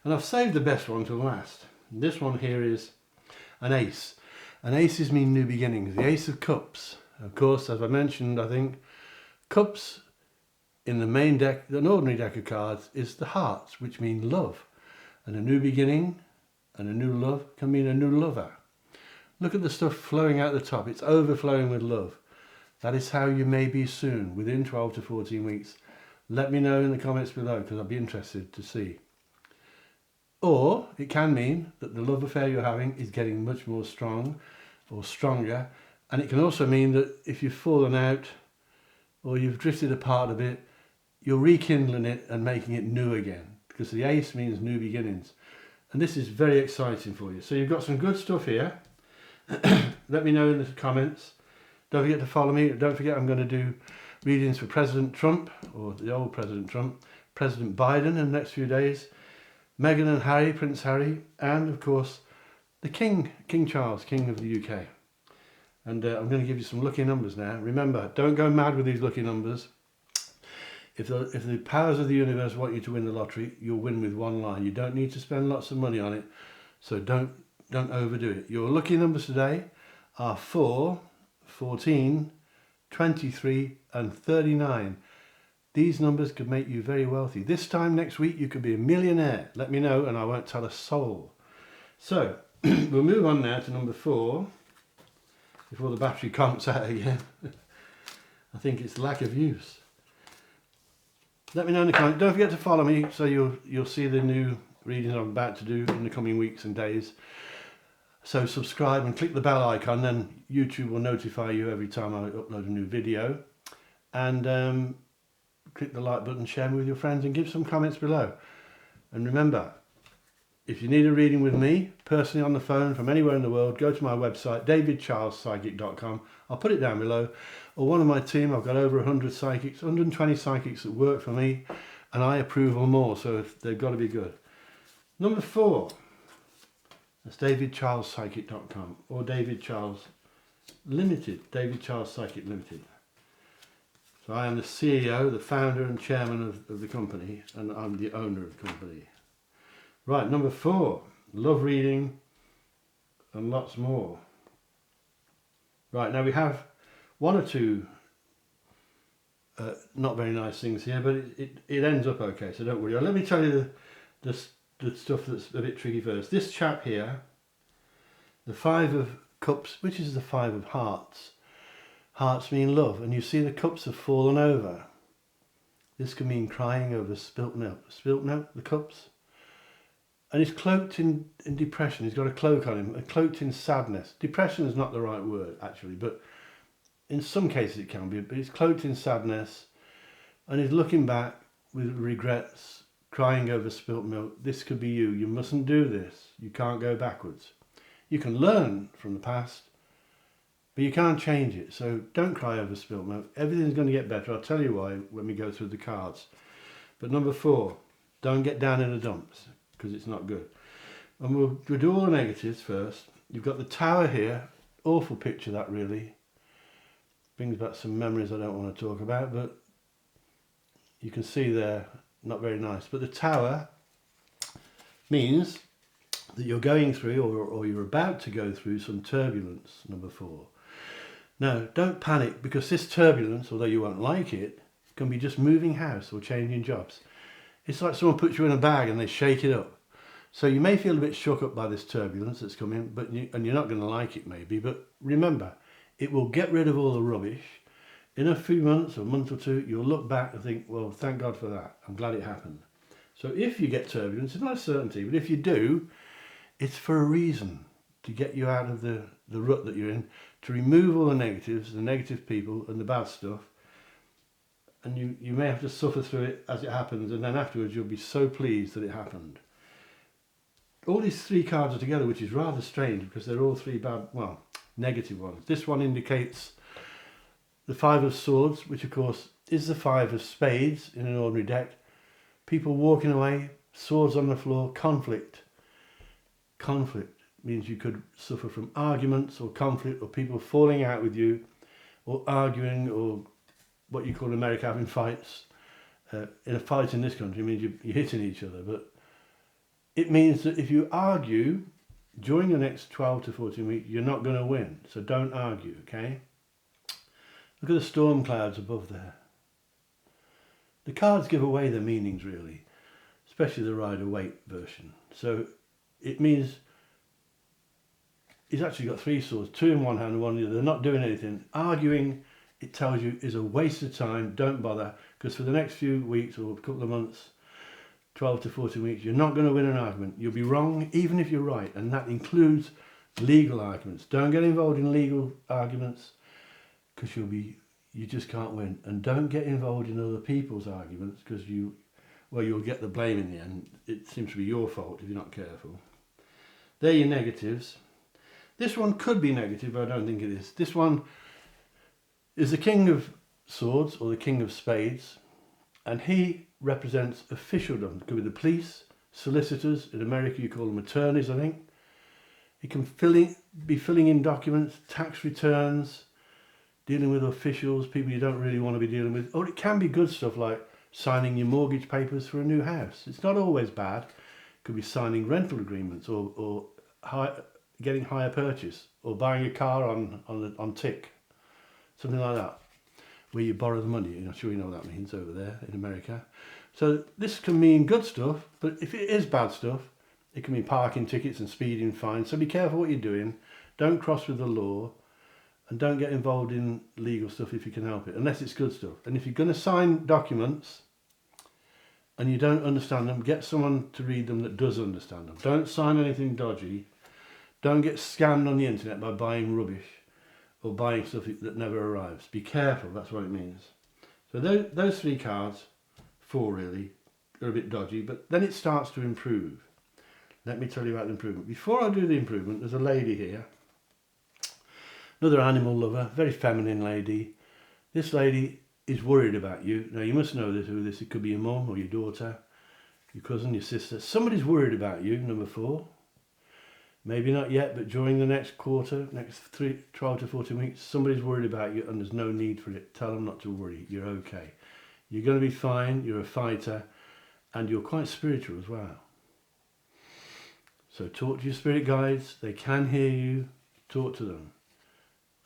And I've saved the best one till last. This one here is an ace. And aces mean new beginnings. The Ace of Cups. Of course, as I mentioned, I think cups in the main deck, an ordinary deck of cards, is the hearts, which mean love. And a new beginning and a new love can mean a new lover. Look at the stuff flowing out the top. It's overflowing with love. That is how you may be soon, within 12 to 14 weeks. Let me know in the comments below, because I'd be interested to see. Or it can mean that the love affair you're having is getting much more strong or stronger. And it can also mean that if you've fallen out or you've drifted apart a bit, you're rekindling it and making it new again, because the ace means new beginnings. And this is very exciting for you. So you've got some good stuff here. Let me know in the comments. Don't forget to follow me. Don't forget I'm going to do readings for President Trump, or the old President Trump, President Biden in the next few days, Meghan and Harry, Prince Harry, and of course the King, King Charles, King of the UK. And I'm going to give you some lucky numbers now. Remember, don't go mad with these lucky numbers. If the powers of the universe want you to win the lottery, you'll win with one line. You don't need to spend lots of money on it, so don't overdo it. Your lucky numbers today are 4, 14, 23 and 39. These numbers could make you very wealthy. This time next week you could be a millionaire. Let me know and I won't tell a soul. So we'll move on now to number 4 before the battery conks out again. I think it's lack of use. Let me know in the comments. Don't forget to follow me so you'll see the new readings I'm about to do in the coming weeks and days. So subscribe and click the bell icon, then YouTube will notify you every time I upload a new video. And click the like button, share me with your friends and give some comments below. And remember, if you need a reading with me, personally on the phone from anywhere in the world, go to my website, davidcharlespsychic.com. I'll put it down below. Or one of my team, I've got over 100 psychics, 120 psychics that work for me, and I approve or more, so they've got to be good. Number 4. That's davidcharlespsychic.com or David Charles Limited, David Charles Psychic Limited. So I am the CEO, the founder and chairman of the company, and I'm the owner of the company. Right, number 4, love reading and lots more. Right, now we have one or two not very nice things here, but it ends up okay, so don't worry. Let me tell you the stuff that's a bit tricky first. This chap here, the 5 of Cups, which is the 5 of Hearts. Hearts mean love, and you see the cups have fallen over. This can mean crying over spilt milk. Spilt milk, the cups. And he's cloaked in depression. He's got a cloak on him, cloaked in sadness. Depression is not the right word, actually, but in some cases it can be. But he's cloaked in sadness, and he's looking back with regrets, crying over spilt milk. This could be you. You mustn't do this. You can't go backwards. You can learn from the past, but you can't change it. So don't cry over spilt milk. Everything's going to get better. I'll tell you why when we go through the cards. But number 4, don't get down in the dumps, because it's not good. And we'll do all the negatives first. You've got the Tower here. Awful picture, that really. Brings back some memories I don't want to talk about, but you can see there, not very nice. But the Tower means that you're going through, or you're about to go through, some turbulence, number 4. Now, don't panic, because this turbulence, although you won't like it, can be just moving house or changing jobs. It's like someone puts you in a bag and they shake it up. So you may feel a bit shook up by this turbulence that's coming, and you're not going to like it maybe, but remember, it will get rid of all the rubbish. In a few months, or a month or two, you'll look back and think, well, thank God for that. I'm glad it happened. So if you get turbulence, it's not a certainty, but if you do, it's for a reason, to get you out of the rut that you're in, to remove all the negatives, the negative people and the bad stuff. And you may have to suffer through it as it happens, and then afterwards you'll be so pleased that it happened. All these 3 cards are together, which is rather strange, because they're all 3 bad, well, negative ones. This one indicates the 5 of Swords, which of course is the 5 of Spades in an ordinary deck. People walking away, swords on the floor, conflict. Conflict means you could suffer from arguments or conflict, or people falling out with you, or arguing, or what you call in America having fights. In a fight in this country, it means you're hitting each other, but it means that if you argue during the next 12 to 14 weeks, you're not going to win. So don't argue, okay? Look at the storm clouds above there. The cards give away their meanings, really, especially the Rider-Waite version. So it means he's actually got 3 swords, 2 in one hand and 1 in the other. They're not doing anything. Arguing, it tells you, is a waste of time. Don't bother, because for the next few weeks or a couple of months, 12 to 14 weeks, you're not going to win an argument. You'll be wrong even if you're right, and that includes legal arguments. Don't get involved in legal arguments, because you just can't win. And don't get involved in other people's arguments, because you'll get the blame in the end. It seems to be your fault if you're not careful. They're your negatives. This one could be negative, but I don't think it is. This one is the King of Swords, or the King of Spades, and he represents officialdom. It could be the police, solicitors. In America you call them attorneys, I think. He can be filling in documents, tax returns, dealing with officials, people you don't really want to be dealing with. Or it can be good stuff like signing your mortgage papers for a new house. It's not always bad. It could be signing rental agreements, or getting hire purchase, or buying a car on tick, something like that, where you borrow the money. I'm sure you know what that means over there in America. So this can mean good stuff, but if it is bad stuff, it can mean parking tickets and speeding fines. So be careful what you're doing. Don't cross with the law, and don't get involved in legal stuff if you can help it, unless it's good stuff. And if you're going to sign documents and you don't understand them, get someone to read them that does understand them. Don't sign anything dodgy. Don't get scammed on the internet by buying rubbish or buying stuff that never arrives. Be careful, that's what it means. So those 3 cards, 4 really, are a bit dodgy, but then it starts to improve. Let me tell you about the improvement. Before I do the improvement, there's a lady here, another animal lover, very feminine lady. This lady is worried about you. Now you must know who this is. It could be your mum or your daughter, your cousin, your sister. Somebody's worried about you, number 4. Maybe not yet, but during the next quarter, next 12 to 14 weeks, somebody's worried about you, and there's no need for it. Tell them not to worry. You're okay. You're going to be fine. You're a fighter, and you're quite spiritual as well. So talk to your spirit guides. They can hear you. Talk to them,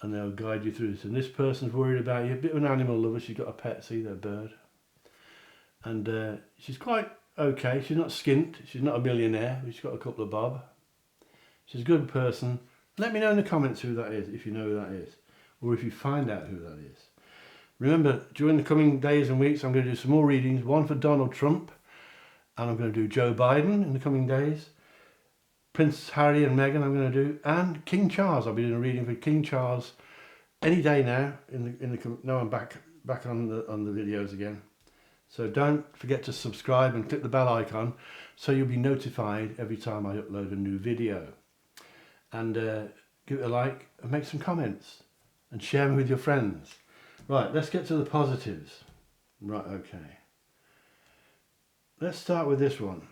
and they'll guide you through this. And this person's worried about you. A bit of an animal lover. She's got a pet, see, their bird. And she's quite okay. She's not skint. She's not a millionaire. She's got a couple of bob. She's a good person. Let me know in the comments who that is, if you know who that is, or if you find out who that is. Remember, during the coming days and weeks, I'm going to do some more readings. One for Donald Trump, and I'm going to do Joe Biden in the coming days. Prince Harry and Meghan I'm going to do, and King Charles. I'll be doing a reading for King Charles any day now. Now I'm back on the videos again. So don't forget to subscribe and click the bell icon, so you'll be notified every time I upload a new video. And give it a like and make some comments and share them with your friends. Right, let's get to the positives. Right, okay. Let's start with this one.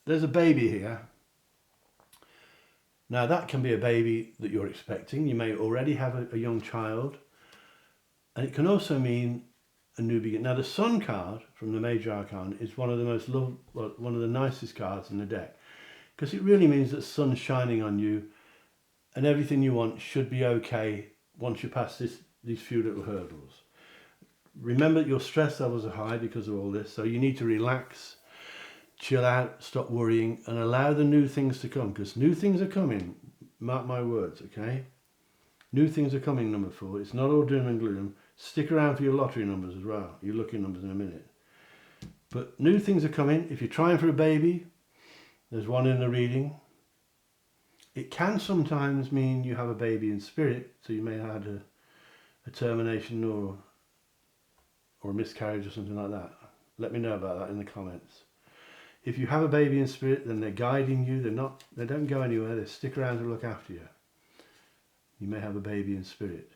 There's a baby here. Now that can be a baby that you're expecting. You may already have a young child. And it can also mean a new beginning. Now the Sun card from the Major Arcana is one of the nicest cards in the deck, because it really means that the sun's shining on you, and everything you want should be okay once you pass these few little hurdles. Remember, your stress levels are high because of all this, so you need to relax, chill out, stop worrying, and allow the new things to come, because new things are coming. Mark my words, okay? New things are coming, number 4. It's not all doom and gloom. Stick around for your lottery numbers as well, your lucky numbers in a minute. But new things are coming. If you're trying for a baby, there's one in the reading. It can sometimes mean you have a baby in spirit, so you may have had a termination or a miscarriage or something like that. Let me know about that in the comments. If you have a baby in spirit, then they're guiding you. They don't go anywhere. They stick around to look after you. You may have a baby in spirit.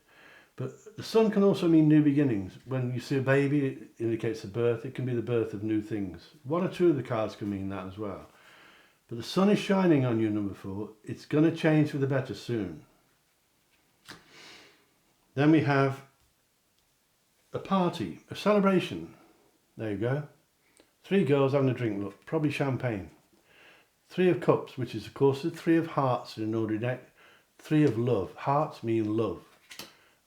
But the sun can also mean new beginnings. When you see a baby, it indicates a birth. It can be the birth of new things. 1 or 2 of the cards can mean that as well. But the sun is shining on you, number 4. It's going to change for the better soon. Then we have a party, a celebration. There you go. 3 girls having a drink, look, probably champagne. 3 of cups, which is of course the 3 of hearts in an ordinary deck. 3 of love. Hearts mean love.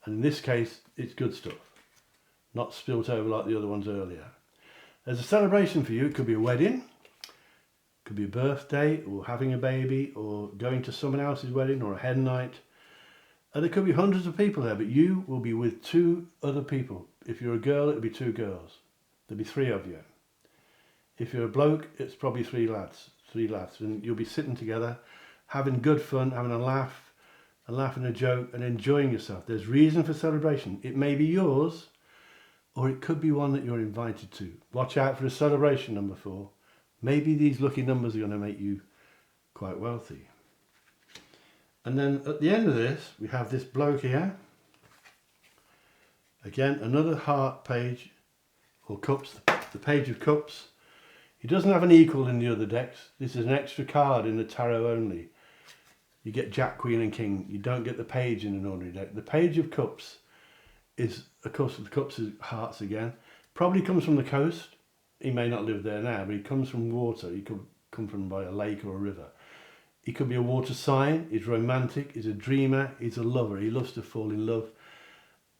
And in this case, it's good stuff. Not spilt over like the other ones earlier. There's a celebration for you. It could be a wedding. It could be a birthday, or having a baby, or going to someone else's wedding, or a hen night. And there could be hundreds of people there, but you will be with 2 other people. If you're a girl, it'll be 2 girls. There'll be 3 of you. If you're a bloke, it's probably 3 lads. 3 lads. And you'll be sitting together, having good fun, having a laugh and a joke, and enjoying yourself. There's reason for celebration. It may be yours, or it could be one that you're invited to. Watch out for a celebration, number 4. Maybe these lucky numbers are going to make you quite wealthy. And then at the end of this, we have this bloke here. Again, another heart page, or cups, the page of cups. He doesn't have an equal in the other decks. This is an extra card in the tarot only. You get Jack, Queen and King. You don't get the page in an ordinary deck. The page of cups is, of course, the cups of hearts again. Probably comes from the coast. He may not live there now, but he comes from water. He could come from by a lake or a river. He could be a water sign. He's romantic. He's a dreamer. He's a lover. He loves to fall in love.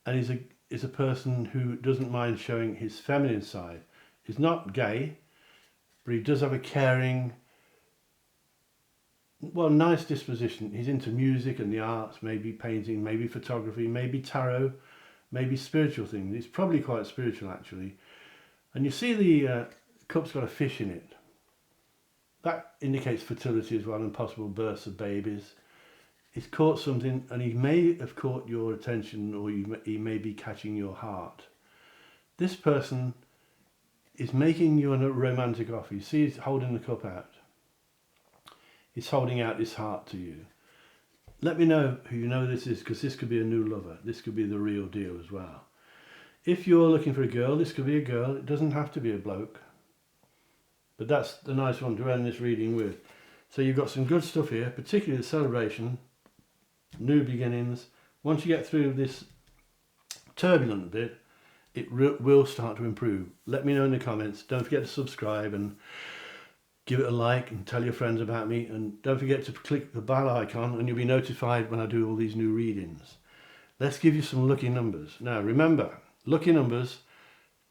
And he's a person who doesn't mind showing his feminine side. He's not gay, but he does have a caring, well, nice disposition. He's into music and the arts, maybe painting, maybe photography, maybe tarot, maybe spiritual things. He's probably quite spiritual, actually. And you see the cup's got a fish in it. That indicates fertility as well, and possible births of babies. He's caught something, and he may have caught your attention, or he may be catching your heart. This person is making you a romantic offer. You see he's holding the cup out. He's holding out his heart to you. Let me know who you know this is, because this could be a new lover. This could be the real deal as well. If you're looking for a girl, this could be a girl. It doesn't have to be a bloke. But that's the nice one to end this reading with. So you've got some good stuff here, particularly the celebration, new beginnings. Once you get through this turbulent bit, it will start to improve. Let me know in the comments. Don't forget to subscribe and give it a like and tell your friends about me. And don't forget to click the bell icon and you'll be notified when I do all these new readings. Let's give you some lucky numbers. Now remember, lucky numbers,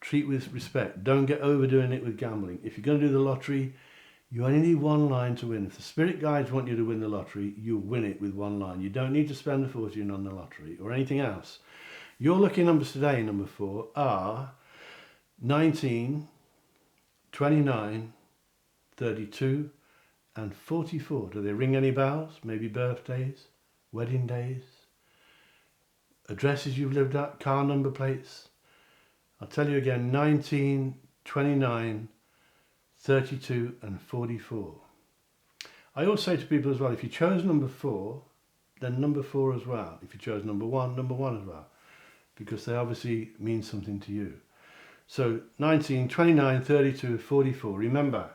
treat with respect. Don't get overdoing it with gambling. If you're going to do the lottery, you only need 1 line to win. If the spirit guides want you to win the lottery, you'll win it with 1 line. You don't need to spend a fortune on the lottery or anything else. Your lucky numbers today, number 4, are 19, 29, 32 and 44. Do they ring any bells? Maybe birthdays, wedding days, addresses you've lived at, car number plates. I'll tell you again, 19, 29, 32 and 44. I always say to people as well, if you chose number 4, then number 4 as well. If you chose number 1 as well, because they obviously mean something to you. So 19, 29, 32, 44. Remember,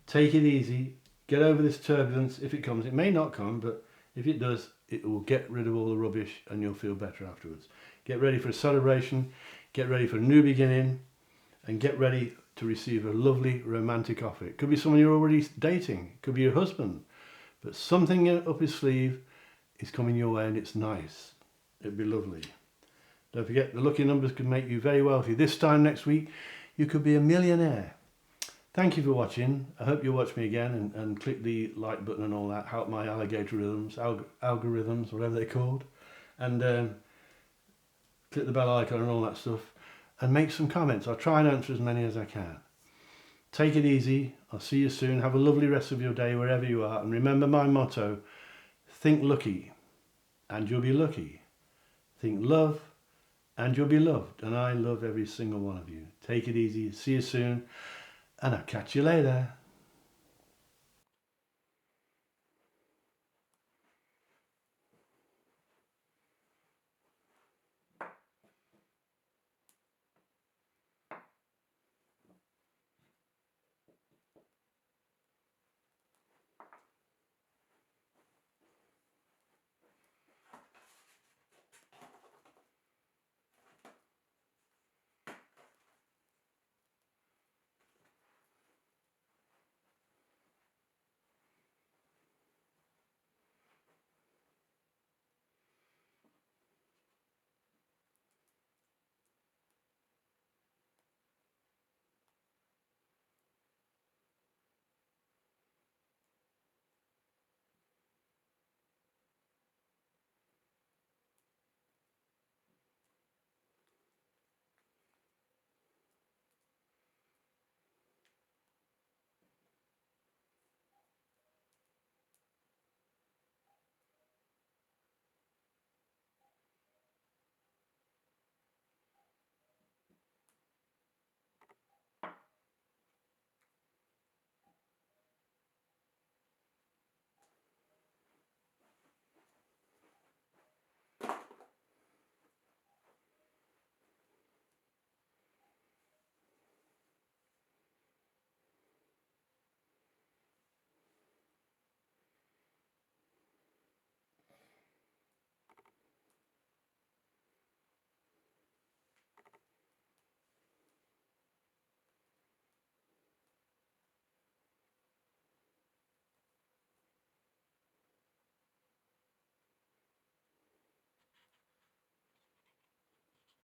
take it easy, get over this turbulence if it comes. It may not come, but if it does, it will get rid of all the rubbish and you'll feel better afterwards. Get ready for a celebration, get ready for a new beginning, and get ready to receive a lovely romantic offer. It could be someone you're already dating, it could be your husband, but something up his sleeve is coming your way and it's nice. It'd be lovely. Don't forget, the lucky numbers could make you very wealthy. This time next week, you could be a millionaire. Thank you for watching. I hope you'll watch me again and click the like button and all that. Help my algorithms, whatever they're called. And click the bell icon and all that stuff. And make some comments. I'll try and answer as many as I can. Take it easy. I'll see you soon. Have a lovely rest of your day wherever you are. And remember my motto, think lucky and you'll be lucky. Think love and you'll be loved. And I love every single one of you. Take it easy. See you soon. And I'll catch you later.